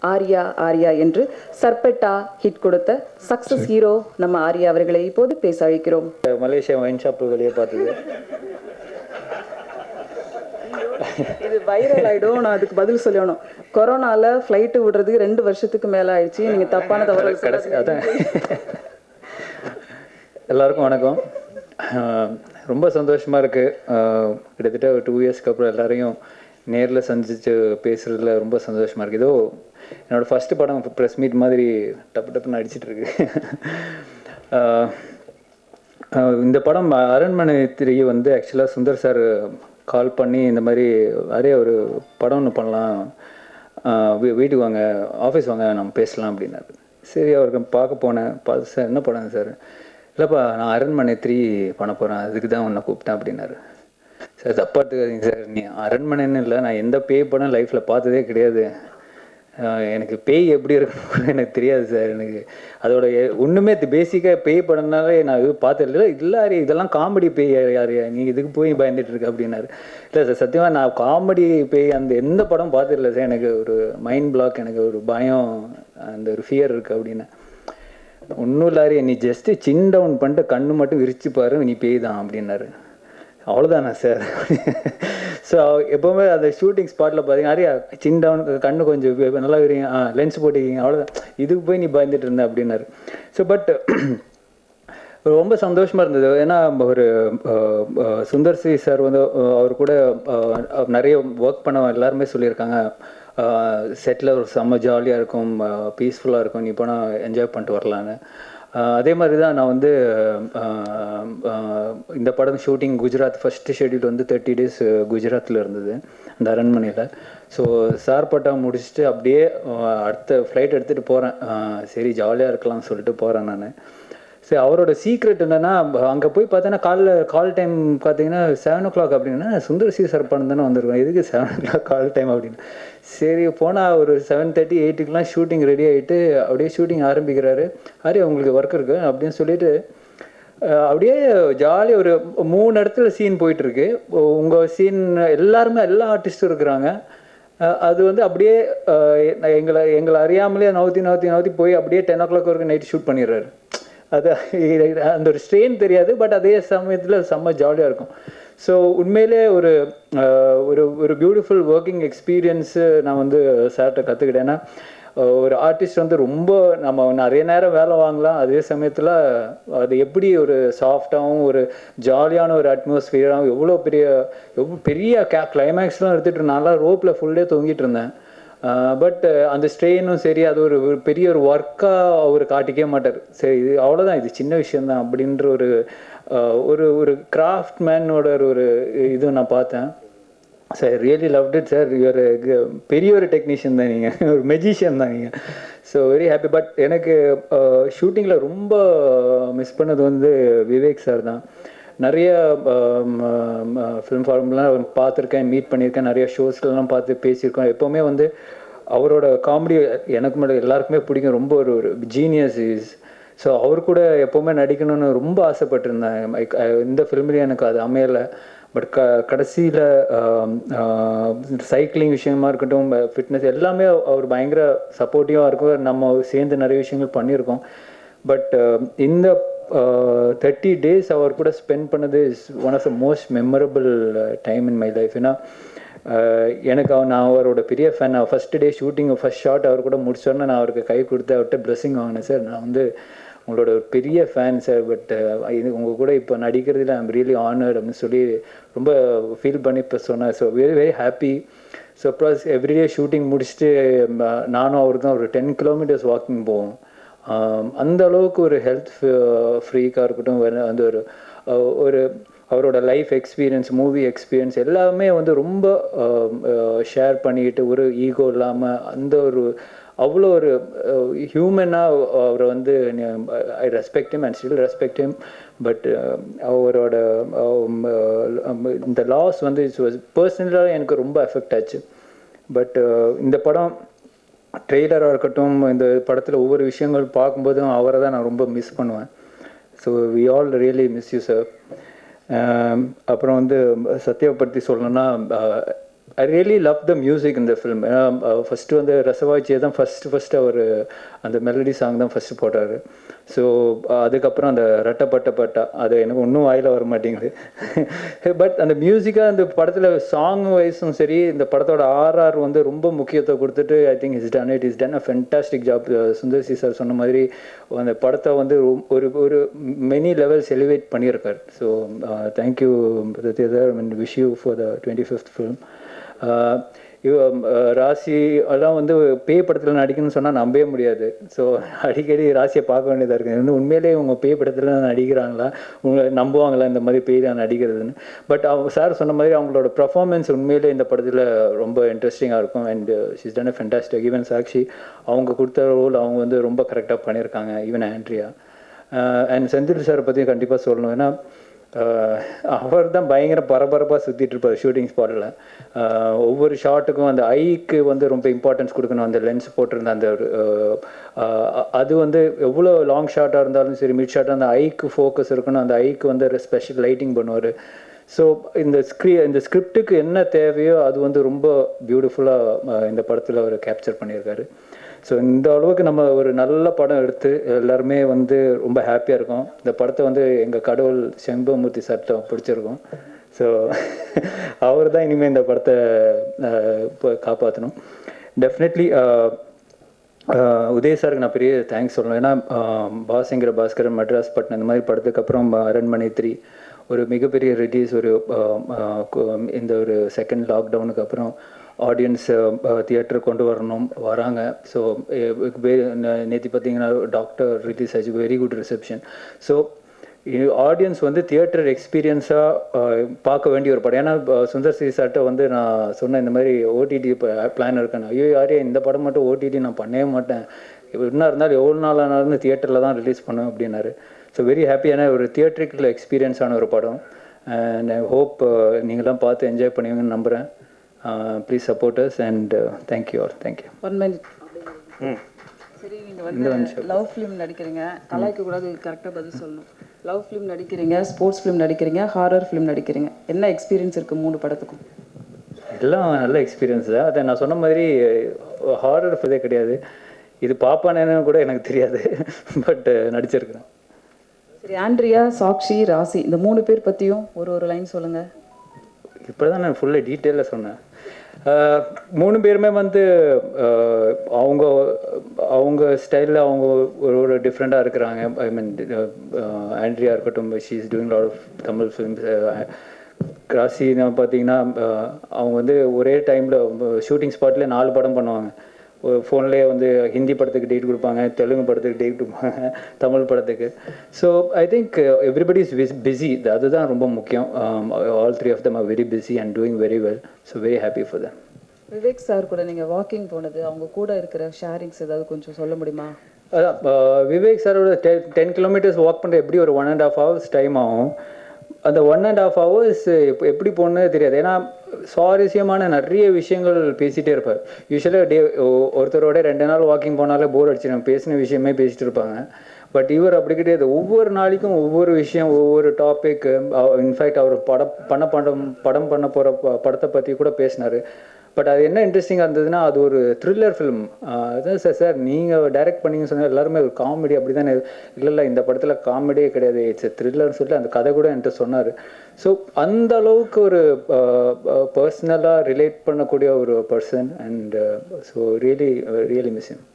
ஆர்யா ஆர்யா என்று சர்பெட்டா ஹிட் கொடுத்த success hero நம்ம ஆர்யா அவர்களை இப்போது பேச அழைக்கிறோம். மலேசியா ஒயின் ஷாப் வெளியே பார்த்தது இது வைரல் ஆயிடும். நான் அதுக்கு பதில் சொல்லணும். கொரோனால ஃப்ளைட்டு விடுறதுக்கு 2 வருஷத்துக்கு மேல ஆயிடுச்சு. நீங்க தப்பான தகவல் கடைசி அதான். எல்லாருக்கும் வணக்கம். ரொம்ப சந்தோஷமாக இருக்குது. கிட்டத்தட்ட ஒரு 2 இயர்ஸ்க்கு அப்புறம் எல்லாரையும் நேரில் சந்திச்சு பேசுகிறதுல ரொம்ப சந்தோஷமாக இருக்குது. ஏதோ என்னோடய ஃபஸ்ட்டு படம் ப்ரெஸ் மீட் மாதிரி டப்பு டப்புன்னு அடிச்சிட்ருக்கு. இந்த படம் அரண்மனை 3 வந்து ஆக்சுவலாக சுந்தர் சார் கால் பண்ணி இந்த மாதிரி நிறைய ஒரு படம் ஒன்று பண்ணலாம், வீட்டுக்கு வாங்க, ஆஃபீஸ் வாங்க, நம்ம பேசலாம் அப்படின்னாரு. சரி, அவருக்கு பார்க்க போனேன். பார்த்து, சார் என்ன படம் சார்? இல்லைப்பா, நான் அரண்மனை 3 பண்ண போகிறேன், அதுக்கு தான் உன்னை கூப்பிட்டேன் அப்படின்னாரு. சார் தப்பா எடுத்துக்காதீங்க சார், நீ அரண்மனைன்னு இல்லை, நான் எந்த பேய் படம் லைஃப்பில் பார்த்ததே கிடையாது. எனக்கு பேய் எப்படி இருக்குன்னு எனக்கு தெரியாது சார். எனக்கு அதோட ஒன்றுமே பேசிக்காக பேய் படம்னாலே நான் இது பார்த்ததில்ல. இல்லை இதெல்லாம் காமெடி பேய், யார் நீ இதுக்கு போய் பயந்துட்டு இருக்க அப்படின்னாரு. இல்லை சார், சத்தியமாக நான் காமெடி பேய் அந்த எந்த படம் பார்த்ததில்லை சார். எனக்கு ஒரு மைண்ட் பிளாக், எனக்கு ஒரு பயம், அந்த ஒரு ஃபியர் இருக்குது அப்படின்னு. ஒன்றும் இல்லாரி, நீ ஜஸ்ட்டு சின் டவுன் பண்ணிட்டு கண்ணு மட்டும் விரிச்சு பாரு, நீ பேய் தான் அப்படின்னாரு. அவ்வளோதானா சார்? ஸோ எப்போவுமே அந்த ஷூட்டிங் ஸ்பாட்டில் பார்த்தீங்கன்னா நிறையா சின் டவுன், கண்ணு கொஞ்சம் நல்லா விரிங்க, லென்ஸ் போட்டிக்கிங்க, அவ்வளோதான், இதுக்கு போய் நீ பயந்துட்டு இருந்த அப்படின்னாரு. ஸோ பட் ரொம்ப சந்தோஷமாக இருந்தது. ஏன்னா ஒரு சுந்தர் சி சார் வந்து அவர் கூட நிறைய ஒர்க் பண்ண எல்லாருமே சொல்லியிருக்காங்க, செட்டில் ஒரு செம்ம ஜாலியாக இருக்கும், பீஸ்ஃபுல்லாக இருக்கும், நீ போனால் என்ஜாய் பண்ணிட்டு வரலான்னு. அதே மாதிரி தான் நான் வந்து இந்த படம் ஷூட்டிங் குஜராத் ஃபஸ்ட்டு ஷெட்யூல் வந்து 30 days குஜராத்தில் இருந்தது, அந்த அரண்மனையில். ஸோ சார் பட்டா முடிச்சுட்டு அப்படியே அடுத்த ஃப்ளைட் எடுத்துகிட்டு போகிறேன். சரி, ஜாலியாக இருக்கலாம்னு சொல்லிட்டு போகிறேன் நான். சரி, அவரோட சீக்ரெட் என்னென்னா, அங்கே போய் பார்த்தீங்கன்னா கால் டைம் பார்த்தீங்கன்னா 7 o'clock அப்படின்னா, சுந்தர் சி சார் படம் தானே வந்திருக்கோம், எதுக்கு 7 o'clock கால் டைம் அப்படின்னு. சரி, போனால் ஒரு 7:30 8க்குலாம் ஷூட்டிங் ரெடி ஆகிட்டு அப்படியே ஷூட்டிங் ஆரம்பிக்கிறாரு. உங்களுக்கு ஒர்க் இருக்குது அப்படின்னு சொல்லிட்டு அப்படியே ஜாலியாக ஒரு 3 இடத்துல சீன் போயிட்டுருக்கு. உங்கள் சீன் எல்லாருமே, எல்லா ஆர்டிஸ்ட்டும் இருக்கிறாங்க. அது வந்து அப்படியே எங்களை அறியாமலே நவுத்தி போய் அப்படியே 10 o'clock வரைக்கும் நைட்டு ஷூட் பண்ணிடுறாரு. அது அந்த ஒரு ஸ்ட்ரெயின் தெரியாது, பட் அதே சமயத்தில் செம்ம ஜாலியாக இருக்கும். ஸோ உண்மையிலே ஒரு ஒரு பியூட்டிஃபுல் ஒர்க்கிங் எக்ஸ்பீரியன்ஸு நான் வந்து சார்கிட்ட கற்றுக்கிட்டேன். ஏன்னா ஒரு ஆர்டிஸ்ட் வந்து ரொம்ப நம்ம நிறைய நேரம் வேலை வாங்கலாம், அதே சமயத்தில் அது எப்படி ஒரு சாஃப்டாகவும் ஒரு ஜாலியான ஒரு அட்மாஸ்ஃபியராகவும் எவ்வளோ பெரிய கிளைமேக்ஸ்லாம் எடுத்துகிட்டு நல்லா ரோப்பில் ஃபுல் டே தொங்கிட்டு இருந்தேன். பட் அந்த ஸ்ட்ரெயினும் சரி, அது ஒரு பெரிய ஒரு ஒர்க்காக அவர் காட்டிக்கவே மாட்டார். சரி, இது அவ்வளோதான், இது சின்ன விஷயந்தான் அப்படின்ற ஒரு ஒரு கிராஃப்ட் மேனோட ஒரு இது நான் பார்த்தேன். Sir really loved it sir. இவர் பெரிய ஒரு டெக்னீஷியன் தான் நீங்கள், ஒரு மெஜிஷியன் தான் நீங்கள். So very happy. பட் எனக்கு ஷூட்டிங்கில் ரொம்ப மிஸ் பண்ணது வந்து விவேக் சார் தான். நிறைய ஃபிலிம் ஃபார்ம்லாம் பார்த்துருக்கேன், மீட் பண்ணியிருக்கேன், நிறைய ஷோஸ்லாம் பார்த்து பேசியிருக்கோம். எப்போவுமே வந்து அவரோட காமெடி எனக்கு மட்டும் எல்லாருக்குமே பிடிக்கும், ரொம்ப ஒரு ஜீனியஸ் இஸ். ஸோ அவர் கூட எப்போவுமே நடிக்கணும்னு ரொம்ப ஆசைப்பட்டிருந்தேன். இந்த ஃபிலிம்லேயும் எனக்கு அது அமையலை. பட் கடைசியில் சைக்கிளிங் விஷயமா இருக்கட்டும், ஃபிட்னஸ் எல்லாமே அவர் பயங்கர சப்போர்ட்டிவாக இருக்கும். நம்ம சேர்ந்து நிறைய விஷயங்கள் பண்ணியிருக்கோம். பட் இந்த 30 days அவர் கூட ஸ்பெண்ட் பண்ணது is one of the most memorable time in my life. ஏன்னா எனக்கு நான் அவரோட பெரிய ஃபேன். நான் first day shooting first shot அவர் கூட முடிச்சோன்னே நான் அவருக்கு கை கொடுத்து அவர்கிட்ட பிளெஸிங் வாங்கினேன். சார், நான் வந்து உங்களோட ஒரு பெரிய ஃபேன் சார், பட் இது உங்கள் கூட இப்போ நடிக்கிறதுல ஐம் ரியலி ஆனர்ட் அப்படின்னு சொல்லி ரொம்ப ஃபீல் பண்ணி இப்போ சொன்னேன். So very happy. So plus everyday shooting முடிச்சுட்டு நானும் அவர் தான் ஒரு 10 kilometers வாக்கிங் போவோம். அந்த அளவுக்கு ஒரு ஹெல்த் ஃப்ரீக்காக இருக்கட்டும், அந்த ஒரு அவரோட லைஃப் எக்ஸ்பீரியன்ஸ், மூவி எக்ஸ்பீரியன்ஸ் எல்லாமே வந்து ரொம்ப ஷேர் பண்ணிக்கிட்டு, ஒரு ஈகோ இல்லாமல், அந்த ஒரு அவ்வளோ ஒரு ஹியூமனாக அவரை வந்து I respect him and still respect him. But அவரோட இந்த லாஸ் வந்து இட்ஸ் வாஸ் பர்சனலாக எனக்கு ரொம்ப எஃபெக்ட் ஆச்சு. பட் இந்த படம் ட்ரெய்லராக இருக்கட்டும், இந்த படத்தில் ஒவ்வொரு விஷயங்கள் பார்க்கும்போதும் அவரை தான் நான் ரொம்ப மிஸ் பண்ணுவேன். So we all really miss you sir. அப்புறம் வந்து சத்யாவை பற்றி சொல்லணுன்னா, I really love the music இந்த ஃபிலிம். ஏன்னா ஃபஸ்ட்டு வந்து ரசவாய்ச்சியை தான் ஃபஸ்ட்டு அவர் அந்த மெலடி சாங் தான் ஃபஸ்ட்டு போட்டார். ஸோ அதுக்கப்புறம் அந்த ரெட்டப்பட்ட பட்டா அது எனக்கு இன்னும் வாயில் வர மாட்டேங்குது. பட் அந்த மியூசிக்காக அந்த படத்தில் சாங் வைஸும் சரி, இந்த படத்தோட ஆர்ஆர் வந்து ரொம்ப முக்கியத்துவம் கொடுத்துட்டு I think is done a fantastic job. Sundar C sir சொன்ன மாதிரி அந்த படத்தை வந்து ஒரு ஒரு மெனி லெவல்ஸ் எலிவேட் பண்ணியிருக்கார். So thank you brother and wish you for the 25th film. ராசி எல்லாம் வந்து பேய் படத்தில் நடிக்கணும்னு சொன்னால் நம்பவே முடியாது. ஸோ அடிக்கடி ராசியை பார்க்க வேண்டியதாக இருக்குது. இன்னும் உண்மையிலேயே இவங்க பேய் படத்தில் நடிக்கிறாங்களா, உங்களை நம்புவாங்களா இந்த மாதிரி பேய் நடிக்கிறதுன்னு. பட் அவங்க சார் சொன்ன மாதிரி அவங்களோட பர்ஃபார்மன்ஸ் உண்மையிலே இந்த படத்தில் ரொம்ப இன்ட்ரெஸ்டிங்காக இருக்கும். And she's done a fantastic. Even Sakshi அவங்க கொடுத்த ரோல் அவங்க வந்து ரொம்ப கரெக்டாக பண்ணியிருக்காங்க. ஈவன் ஆண்ட்ரியா அண்ட் செந்தில் சாரை பற்றி கண்டிப்பாக சொல்லணும். ஏன்னா அவர் தான் பயங்கர பரபரப்பாக சுற்றிட்டு இருப்பார் ஷூட்டிங் ஸ்பாட்டில். ஒவ்வொரு ஷாட்டுக்கும் அந்த ஐக்கு வந்து ரொம்ப இம்பார்ட்டன்ஸ் கொடுக்கணும். அந்த லென்ஸ் போட்டிருந்த அந்த ஒரு அது வந்து எவ்வளோ லாங் ஷாட்டாக இருந்தாலும் சரி, மிட் ஷாட்டாக அந்த ஐக்கு ஃபோக்கஸ் இருக்கணும். அந்த ஐக்கு வந்து ஒரு ஸ்பெஷல் லைட்டிங் பண்ணுவார். ஸோ இந்த ஸ்கிரிப்டுக்கு என்ன தேவையோ அது வந்து ரொம்ப பியூட்டிஃபுல்லாக இந்த படத்தில் அவர் கேப்சர் பண்ணியிருக்காரு. ஸோ இந்த அளவுக்கு நம்ம ஒரு நல்ல படம் எடுத்து எல்லாருமே வந்து ரொம்ப ஹாப்பியாக இருக்கோம். இந்த படத்தை வந்து எங்கள் கடவுள் செம்பமூர்த்தி சார்ட்ட பிடிச்சிருக்கோம். ஸோ அவர் தான் இனிமேல் இந்த படத்தை இப்போ காப்பாற்றணும். டெஃபினெட்லி உதய் சாருக்கு நான் பெரிய தேங்க்ஸ் சொல்லணும். ஏன்னா பாஸ்ங்கிற பாஸ்கரன், மெட்ராஸ் பட்டினம் இந்த மாதிரி படத்துக்கு அப்புறம் அரண்மனை 3 ஒரு மிகப்பெரிய ரிலீஸ். ஒரு இந்த ஒரு செகண்ட் லாக்டவுனுக்கு அப்புறம் ஆடியன்ஸ் தியேட்டர் கொண்டு வராங்க. ஸோ நேற்று பார்த்தீங்கன்னா டாக்டர் ரிலீஸ் ஆச்சு, very good reception. So audience வந்து தியேட்டர் எக்ஸ்பீரியன்ஸாக பார்க்க வேண்டிய ஒரு படம். ஏன்னா சுந்தர் சி சார்ட்ட வந்து நான் சொன்னேன் இந்த மாதிரி ஓடிடி பிளான் இருக்கேன். ஐயோ யாரே இந்த படம் மட்டும் ஓடிடி நான் பண்ணவே மாட்டேன், என்ன இருந்தாலும் எவ்வளோ நாள் ஆனாலும் தியேட்டரில் தான் ரிலீஸ் பண்ணுவேன் அப்படின்னாரு. ஸோ வெரி ஹாப்பியான ஒரு தியேட்டரிக்கல் எக்ஸ்பீரியன்ஸான ஒரு படம். அண்ட் ஐ ஹோப் நீங்களாம் பார்த்து என்ஜாய் பண்ணுவீங்கன்னு நம்புகிறேன். Please support us and thank you all. Thank you. 1 minute. சரி, நீங்கள் வந்து லவ் ஃபிலிம் நடிக்கிறீங்க, கலாய்க்க கூடாது, கரெக்டாக பதில் சொல்லணும். லவ் ஃபிலிம் நடிக்கிறீங்க, ஸ்போர்ட்ஸ் ஃபிலிம் நடிக்கிறீங்க, ஹாரர் ஃபிலிம் நடிக்கிறீங்க. என்ன எக்ஸ்பீரியன்ஸ் இருக்குது 3 படத்துக்கும்? எல்லாம் நல்ல எக்ஸ்பீரியன்ஸ் தான். அதை நான் சொன்ன மாதிரி ஹாரர் இதே கிடையாது. இது பாப்பானேன்னு கூட எனக்கு தெரியாது. பட் நடிச்சிருக்கிறேன். சரி, ஆண்ட்ரியா, சாக்ஷி, ராசி இந்த 3 பேர் பற்றியும் ஒரு லைன் சொல்லுங்கள். இப்போ தான் நான் ஃபுல்லாக டீட்டெயிலாக சொன்னேன். 3 பேருமே வந்து அவங்க ஸ்டைலில் அவங்க ஒரு டிஃப்ரெண்ட்டாக இருக்கிறாங்க. ஐ மீன் ஆண்ட்ரியா இருக்கட்டும், she is doing lot of Tamil films. ராசின்னு பார்த்தீங்கன்னா அவங்க வந்து ஒரே டைமில் ஷூட்டிங் ஸ்பாட்லேயே 4 படம் பண்ணுவாங்க. ஃபோன்லேயே வந்து ஹிந்தி படத்துக்கு டேட் கொடுப்பாங்க, தெலுங்கு படத்துக்கு டேட் கொடுப்பாங்க, தமிழ் படத்துக்கு. So I think everybody is busy. அதுதான் ரொம்ப முக்கியம். All 3 of them are very busy and doing very well. So very happy for them. Vivek sir கூட நீங்கள் வாக்கிங் போனது, அவங்க கூட இருக்கிற ஷேரிங்ஸ் ஏதாவது கொஞ்சம் சொல்ல முடியுமா? அதான் விவேக் சாரோட 10 kilometers வாக் பண்ணுற எப்படி ஒரு 1.5 hours டைம் ஆகும். அந்த 1.5 hours எப்படி போகணுன்னு தெரியாது. ஏன்னா சுவாரஸ்யமான நிறைய விஷயங்கள் பேசிகிட்டே இருப்பார். யூஸ்வலாக ஒருத்தரோட 2 நாள் வாக்கிங் போனாலே போர் அடிச்சிடும், பேசின விஷயமே பேசிகிட்டு இருப்பாங்க. பட் இவர் அப்படி கிடையாது. ஒவ்வொரு நாளைக்கும் ஒவ்வொரு விஷயம், ஒவ்வொரு டாபிக். இன்ஃபேக்ட் அவர் படம் பண்ண போகிற படத்தை பற்றி கூட பேசினார். பட் அது என்ன இன்ட்ரெஸ்டிங்காக இருந்ததுன்னா, அது ஒரு த்ரில்லர் ஃபிலிம். அதான் சார் நீங்கள் டைரக்ட் பண்ணிங்கன்னு சொன்னால் எல்லாருமே ஒரு காமெடி அப்படி தானே. இல்லை இந்த படத்தில் காமெடியே கிடையாது, இட்ஸ் த்ரில்லர்னு சொல்லிட்டு அந்த கதை கூட என்கிட்ட சொன்னார். ஸோ அந்த அளவுக்கு ஒரு பர்சனலாக ரிலேட் பண்ணக்கூடிய ஒரு person. And so really miss him.